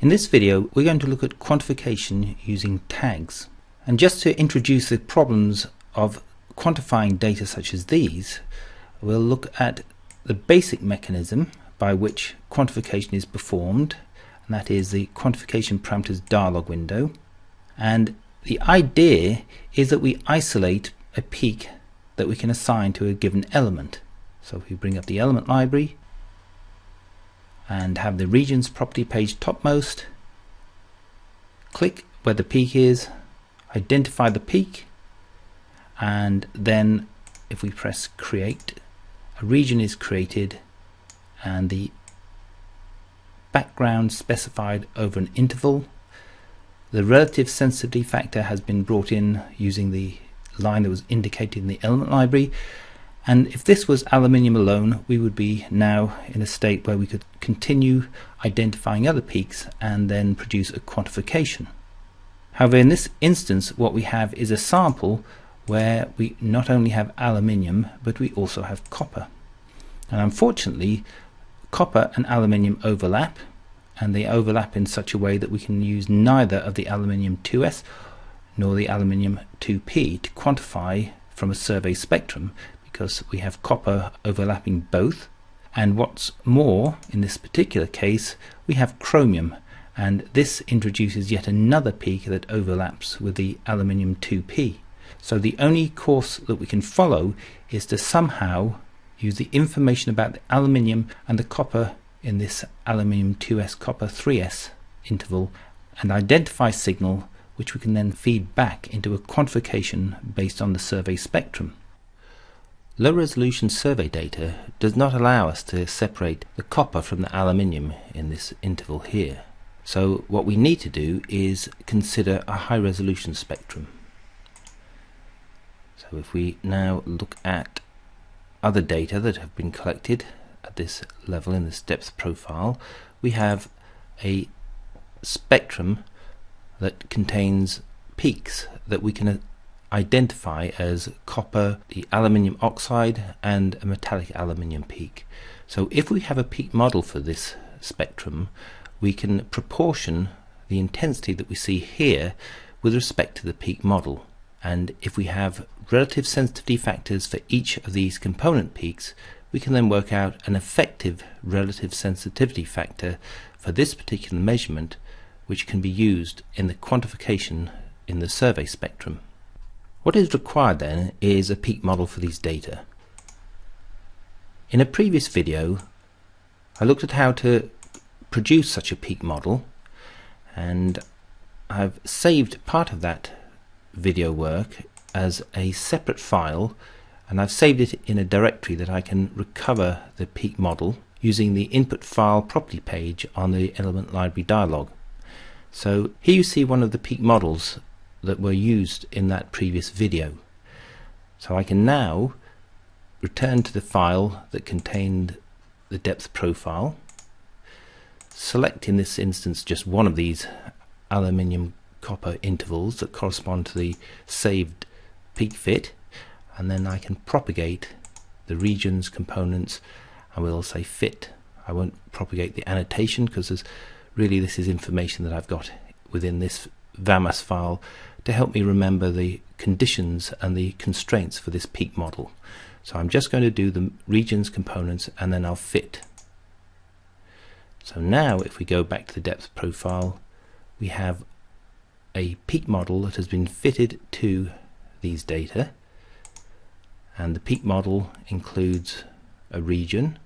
In this video we're going to look at quantification using tags. And just to introduce the problems of quantifying data such as these, we'll look at the basic mechanism by which quantification is performed, and that is the quantification parameters dialog window. And the idea is that we isolate a peak that we can assign to a given element. So if we bring up the element library and have the regions property page topmost, click where the peak is, identify the peak, and then if we press create, a region is created and the background specified over an interval. The relative sensitivity factor has been brought in using the line that was indicated in the element library, and if this was aluminium alone, we would be now in a state where we could continue identifying other peaks and then produce a quantification. However, in this instance what we have is a sample where we not only have aluminium but we also have copper, and unfortunately copper and aluminium overlap, and they overlap in such a way that we can use neither of the aluminium 2s nor the aluminium 2p to quantify from a survey spectrum, because we have copper overlapping both. And what's more, in this particular case we have chromium, and this introduces yet another peak that overlaps with the aluminium 2p. So the only course that we can follow is to somehow use the information about the aluminium and the copper in this aluminium 2s copper 3s interval and identify signal which we can then feed back into a quantification based on the survey spectrum. Low resolution survey data does not allow us to separate the copper from the aluminium in this interval here. So what we need to do is consider a high resolution spectrum. So if we now look at other data that have been collected at this level in this depth profile, we have a spectrum that contains peaks that we can identify as copper, the aluminium oxide, and a metallic aluminium peak. So if we have a peak model for this spectrum, we can proportion the intensity that we see here with respect to the peak model. And if we have relative sensitivity factors for each of these component peaks, we can then work out an effective relative sensitivity factor for this particular measurement, which can be used in the quantification in the survey spectrum. What is required then is a peak model for these data. In a previous video I looked at how to produce such a peak model, and I've saved part of that video work as a separate file, and I've saved it in a directory that I can recover the peak model using the input file property page on the element library dialog. So here you see one of the peak models that were used in that previous video. So I can now return to the file that contained the depth profile, select in this instance just one of these aluminium copper intervals that correspond to the saved peak fit, and then I can propagate the regions components, and we'll say fit. I won't propagate the annotation because this is information that I've got within this VAMAS file to help me remember the conditions and the constraints for this peak model. So I'm just going to do the regions components and then I'll fit. So now if we go back to the depth profile, we have a peak model that has been fitted to these data, and the peak model includes a region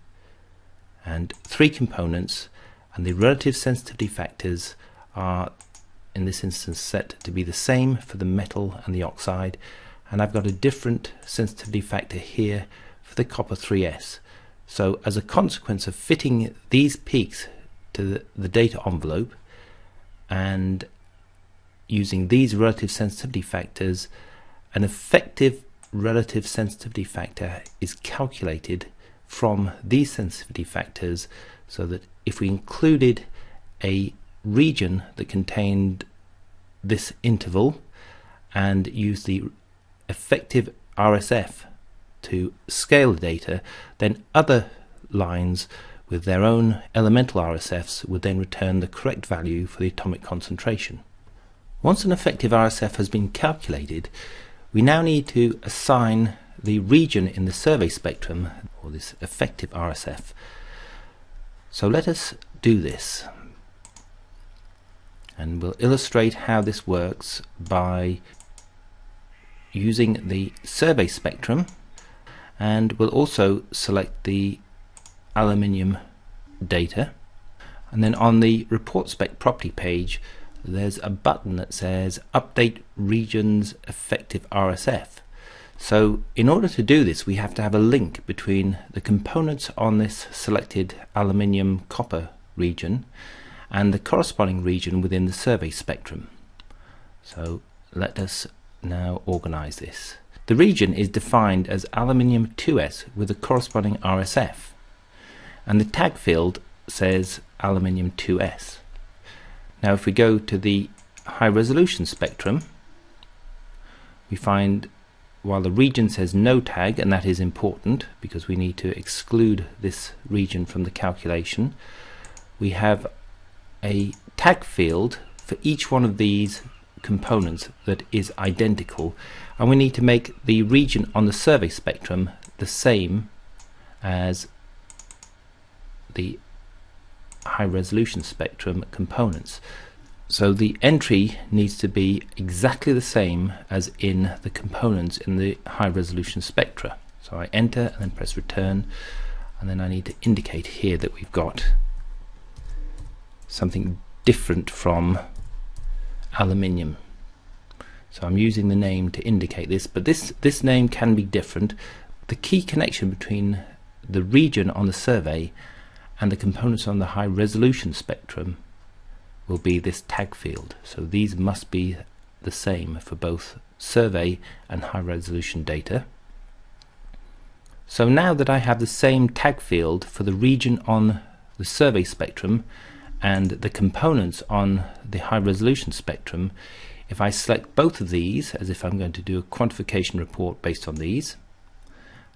and three components, and the relative sensitivity factors are in this instance set to be the same for the metal and the oxide, and I've got a different sensitivity factor here for the copper 3s. So as a consequence of fitting these peaks to the data envelope and using these relative sensitivity factors, an effective relative sensitivity factor is calculated from these sensitivity factors, so that if we included a region that contained this interval and used the effective RSF to scale the data, then other lines with their own elemental RSFs would then return the correct value for the atomic concentration. Once an effective RSF has been calculated, we now need to assign the region in the survey spectrum, or this effective RSF. So let us do this, and we'll illustrate how this works by using the survey spectrum, and we'll also select the aluminium data, and then on the report spec property page there's a button that says update regions effective RSF. So in order to do this, we have to have a link between the components on this selected aluminium copper region and the corresponding region within the survey spectrum. So let us now organize this. The region is defined as aluminium 2S with a corresponding RSF, and the tag field says aluminium 2S. Now if we go to the high resolution spectrum, we find while the region says no tag, and that is important because we need to exclude this region from the calculation, we have a tag field for each one of these components that is identical, and we need to make the region on the survey spectrum the same as the high resolution spectrum components. So the entry needs to be exactly the same as in the components in the high resolution spectra. So I enter and then press return, and then I need to indicate here that we've got something different from aluminium. So I'm using the name to indicate this, but this name can be different. The key connection between the region on the survey and the components on the high resolution spectrum will be this tag field. So these must be the same for both survey and high resolution data. So now that I have the same tag field for the region on the survey spectrum and the components on the high resolution spectrum, if I select both of these as if I'm going to do a quantification report based on these,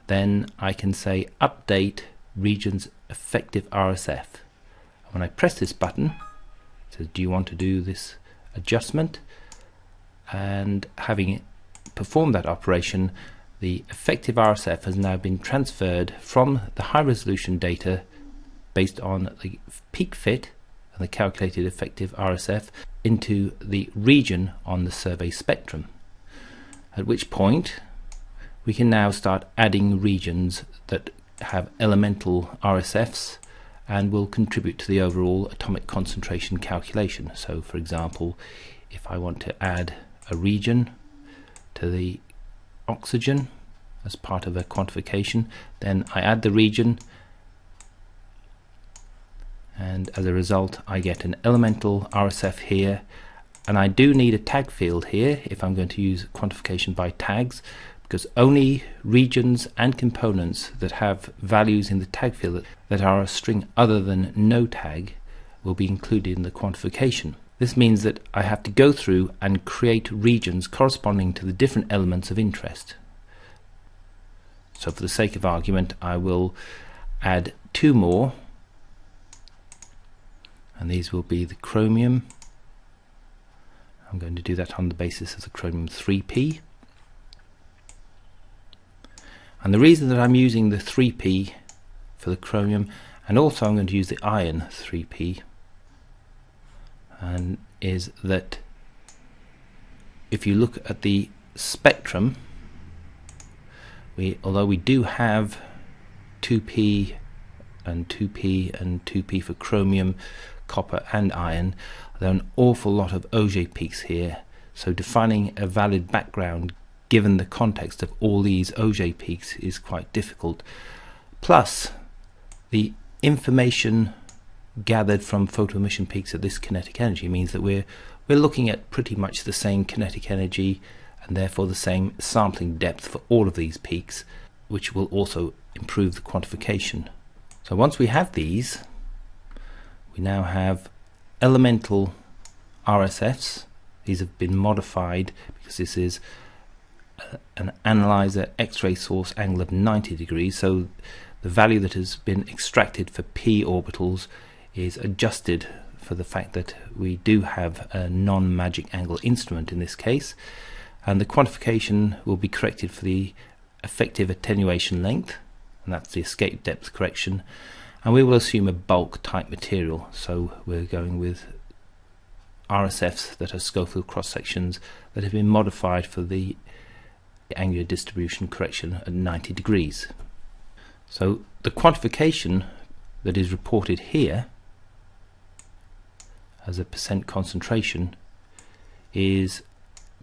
then I can say update regions effective RSF. When I press this button, it says do you want to do this adjustment, and having performed that operation, the effective RSF has now been transferred from the high resolution data based on the peak fit and the calculated effective RSF into the region on the survey spectrum, at which point we can now start adding regions that have elemental RSFs and will contribute to the overall atomic concentration calculation. So for example, if I want to add a region to the oxygen as part of a quantification, then I add the region, and as a result I get an elemental RSF here, and I do need a tag field here if I'm going to use quantification by tags, because only regions and components that have values in the tag field that are a string other than no tag will be included in the quantification. This means that I have to go through and create regions corresponding to the different elements of interest. So for the sake of argument, I will add 2 more, and these will be the chromium. I'm going to do that on the basis of the chromium 3p. And the reason that I'm using the 3p for the chromium, and also I'm going to use the iron 3p, and is that if you look at the spectrum, although we do have 2p and 2p and 2p for chromium, copper and iron, there are an awful lot of Auger peaks here, so defining a valid background given the context of all these Auger peaks is quite difficult. Plus the information gathered from photoemission peaks at this kinetic energy means that we're looking at pretty much the same kinetic energy and therefore the same sampling depth for all of these peaks, which will also improve the quantification. So once we have these, we now have elemental RSFs. These have been modified because this is an analyzer X-ray source angle of 90 degrees, so the value that has been extracted for p orbitals is adjusted for the fact that we do have a non-magic angle instrument in this case, and the quantification will be corrected for the effective attenuation length, and that's the escape depth correction, and we will assume a bulk type material, so we're going with RSFs that are Schofield cross sections that have been modified for the angular distribution correction at 90 degrees. So the quantification that is reported here as a percent concentration is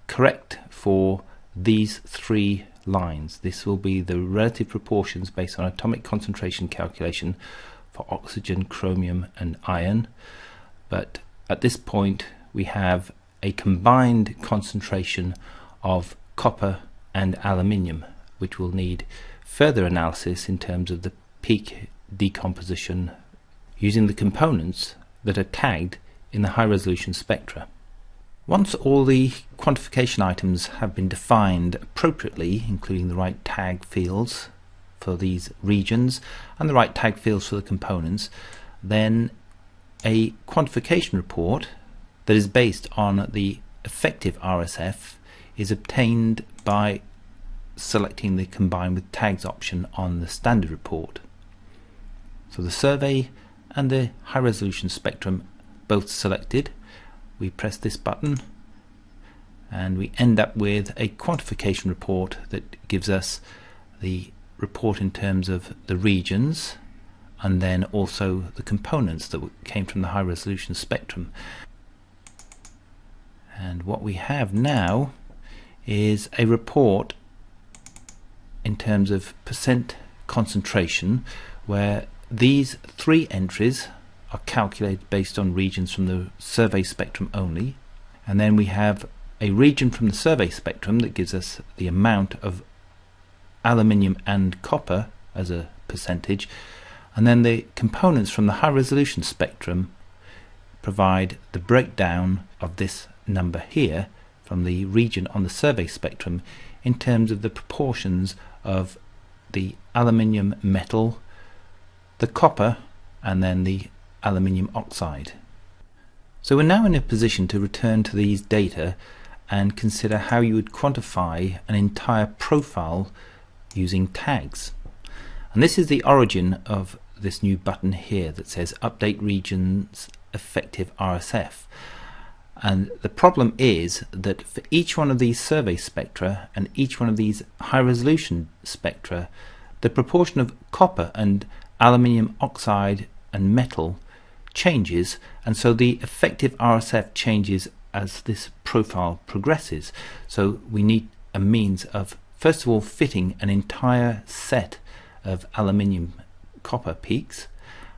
correct for these three lines. This will be the relative proportions based on atomic concentration calculation for oxygen, chromium and iron, but at this point we have a combined concentration of copper and aluminium, which will need further analysis in terms of the peak decomposition using the components that are tagged in the high resolution spectra. Once all the quantification items have been defined appropriately, including the right tag fields for these regions and the right tag fields for the components, then a quantification report that is based on the effective RSF is obtained by selecting the combine with tags option on the standard report. So the survey and the high resolution spectrum both selected, we press this button and we end up with a quantification report that gives us the report in terms of the regions and then also the components that came from the high resolution spectrum. And what we have now is a report in terms of percent concentration, where these three entries are calculated based on regions from the survey spectrum only, and then we have a region from the survey spectrum that gives us the amount of aluminium and copper as a percentage, and then the components from the high resolution spectrum provide the breakdown of this number here from the region on the survey spectrum in terms of the proportions of the aluminium metal, the copper and then the aluminium oxide. So we're now in a position to return to these data and consider how you would quantify an entire profile using tags. And this is the origin of this new button here that says Update Regions Effective RSF. And the problem is that for each one of these survey spectra and each one of these high resolution spectra, the proportion of copper and aluminium oxide and metal changes, and so the effective RSF changes as this profile progresses. So we need a means of first of all fitting an entire set of aluminium copper peaks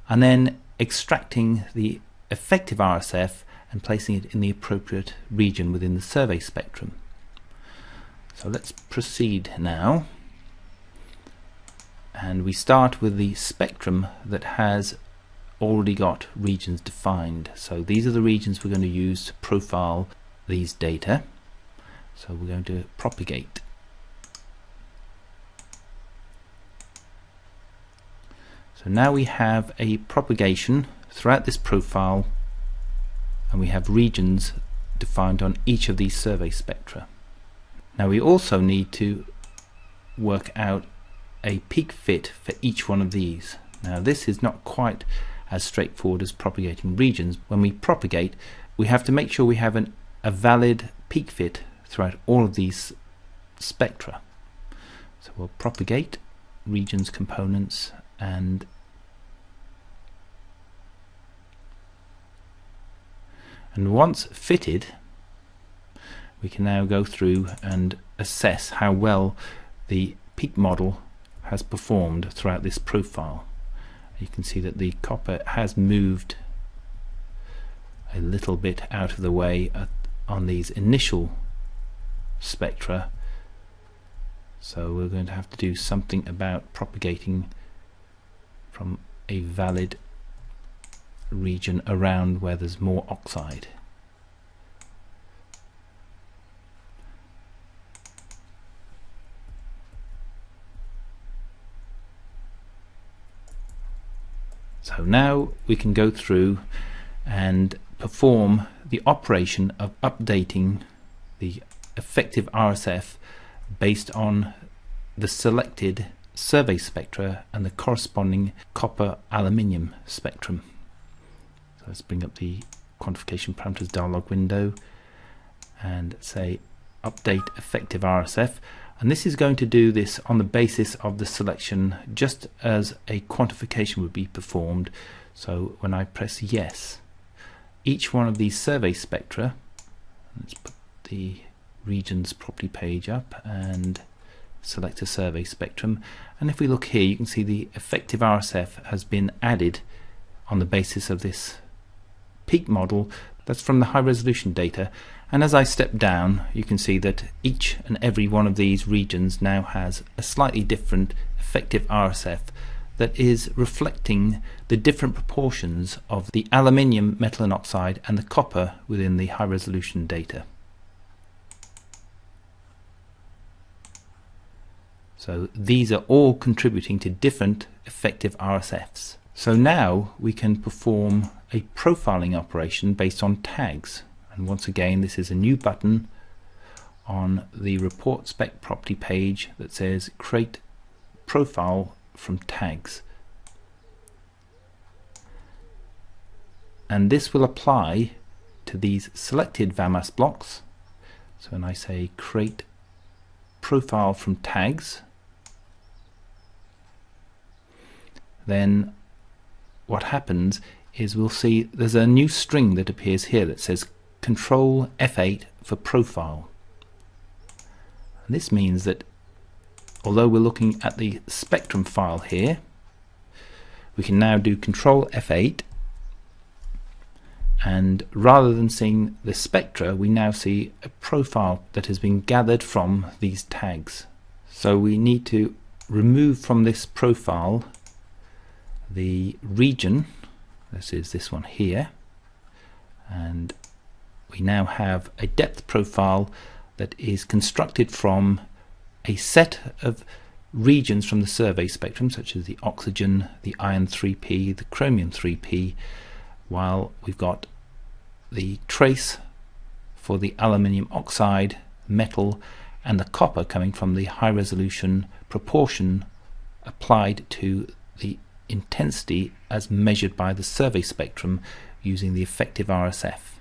and then extracting the effective RSF and placing it in the appropriate region within the survey spectrum. So let's proceed now, and we start with the spectrum that has already got regions defined. So these are the regions we're going to use to profile these data. So we're going to propagate. So now we have a propagation throughout this profile, and we have regions defined on each of these survey spectra. Now we also need to work out a peak fit for each one of these. Now this is not quite as straightforward as propagating regions. When we propagate, we have to make sure we have a valid peak fit throughout all of these spectra. So we'll propagate regions components, and once fitted, we can now go through and assess how well the peak model has performed throughout this profile. You can see that the copper has moved a little bit out of the way on these initial spectra, so we're going to have to do something about propagating from a valid region around where there's more oxide. So now we can go through and perform the operation of updating the effective RSF based on the selected survey spectra and the corresponding copper aluminium spectrum. So let's bring up the quantification parameters dialog window and say update effective RSF, and this is going to do this on the basis of the selection just as a quantification would be performed. So when I press yes, each one of these survey spectra, let's put the regions property page up and select a survey spectrum, and if we look here you can see the effective RSF has been added on the basis of this peak model that's from the high resolution data. And as I step down you can see that each and every one of these regions now has a slightly different effective RSF that is reflecting the different proportions of the aluminium metal and oxide and the copper within the high resolution data. So these are all contributing to different effective RSFs. So now we can perform a profiling operation based on tags. And once again, this is a new button on the report spec property page that says create profile from tags. And this will apply to these selected VAMAS blocks. So when I say create profile from tags, then what happens is we'll see there's a new string that appears here that says Control F8 for profile. And this means that although we're looking at the spectrum file here, we can now do Control F8, and rather than seeing the spectra we now see a profile that has been gathered from these tags. So we need to remove from this profile the region, this is this one here, and we now have a depth profile that is constructed from a set of regions from the survey spectrum, such as the oxygen, the iron 3p, the chromium 3p, while we've got the trace for the aluminium oxide, metal, and the copper coming from the high resolution proportion applied to the intensity as measured by the survey spectrum using the effective RSF.